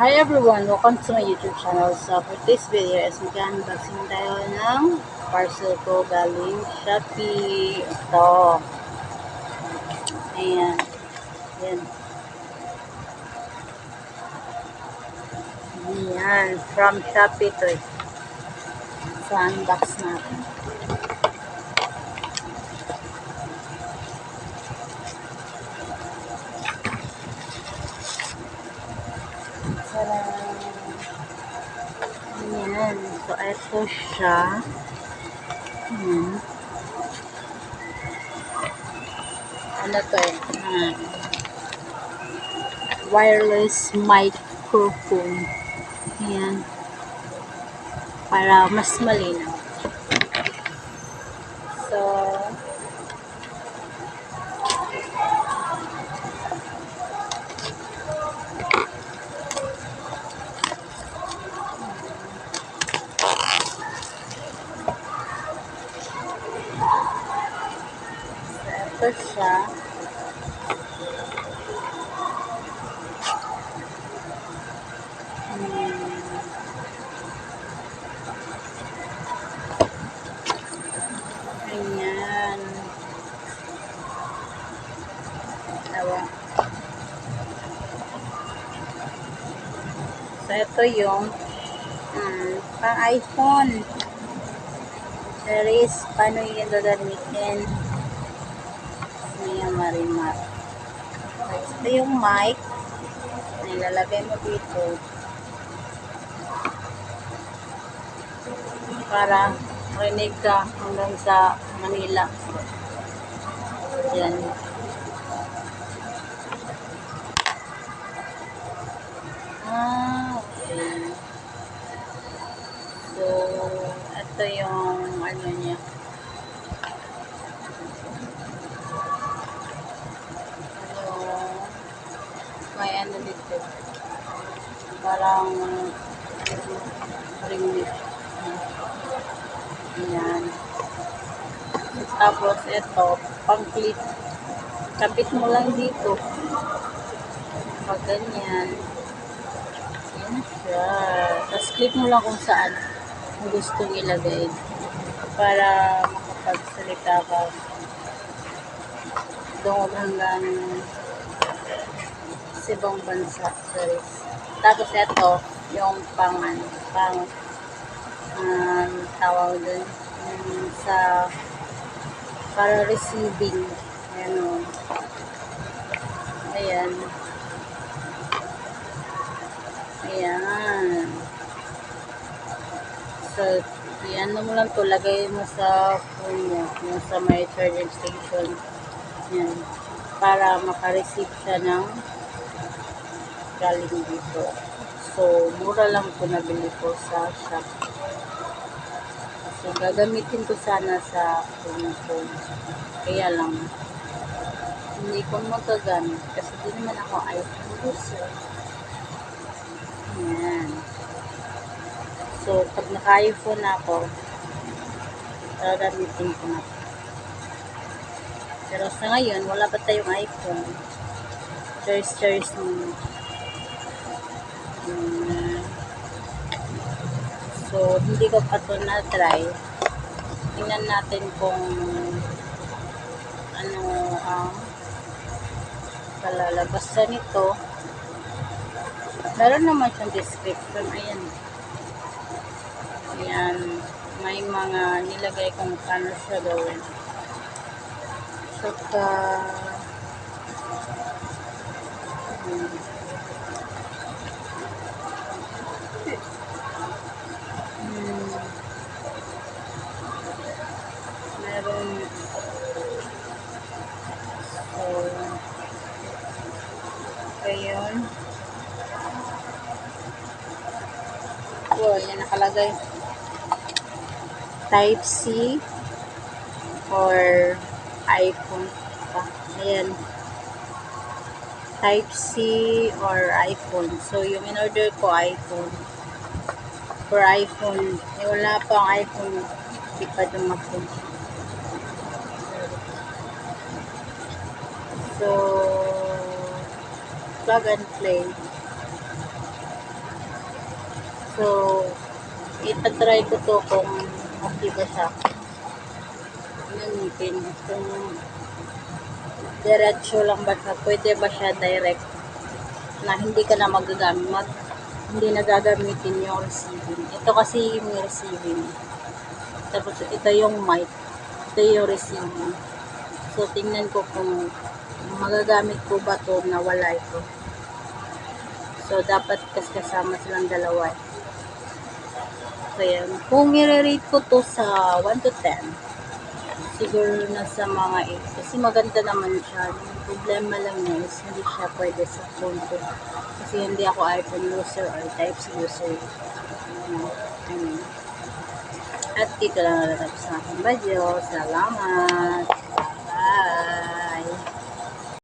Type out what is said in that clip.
Hi everyone! Welcome to my YouTube channel. So for this video is mag-unboxing tayo ng parcel ko galing Shopee. Ito. Ayan. Ayan. Ayan. From Shopee to. So unbox natin. Tadaan! Ayan. So ito siya. Ayan. Ano to eh? Wireless microphone. Ayan. Para mas malinaw. So, ito siya. Ayan. Awa. So, ito yung pang iPhone. Series, paano yung gagamitin? May marimar. Ito yung mic. Nilalagay mo dito. Para marinig ka hanggang sa Manila. Yan. Okay. So, ito yung ano niya. May ano dito. Parang ring. Ayan. Tapos ito, pang clip. Kapit mo lang dito. Pag ganyan. Ayan siya. Tapos clip mo lang kung saan gusto ilagay. Para makapagsalita ka. Doon hanggang sa ibang bansa. Sorry. Tapos ito, yung pang tawag dun sa para receiving. Ayan. Ayan. Ayan. So, yan mo lang to, lagay mo sa phone mo, yung sa may charging station. Yan. Para makareceive siya ng galing dito. So, mura lang po nabili ko sa shop. So, gagamitin ko sana sa phone. Kaya lang, hindi ko magagamit kasi di naman ako iPhone user. Ayan. So, pag naka-iPhone ako, gagamitin ko na. Pero sa ngayon, wala pa tayong iPhone. Choice mo. So, hindi ko pa ito na-try. Tingnan natin kung ano ang kalalabasan nito. Meron naman siyang description. Ayan. Ayan. May mga nilagay kung paano siya gawin. Saka meron so ayun yan nakalagay type C or iPhone pa. Ayan, type C or iPhone. So yung in order ko iPhone, for iPhone wala pang iPhone, hindi pa dumating. So plug and play. So, itatry ko to kung okay ba siya. Gamitin. Kung diretso lang ba siya, pwede ba siya direct na hindi ka na hindi na gagamitin yung receiving. Ito kasi yung receiving. Tapos ito yung mic. Ito yung receiving. So, tingnan ko kung magagamit ko ba to na wala ito. So, dapat kasama silang dalawa. So, yan. Kung i-rate ko to sa 1 to 10, siguro na sa mga 8. Kasi maganda naman siya. Yung problema lang niya is hindi siya pwede sa phone ko. Kasi hindi ako iPhone user or Type-C user. At dito lang natatapos ang aking video. Salamat!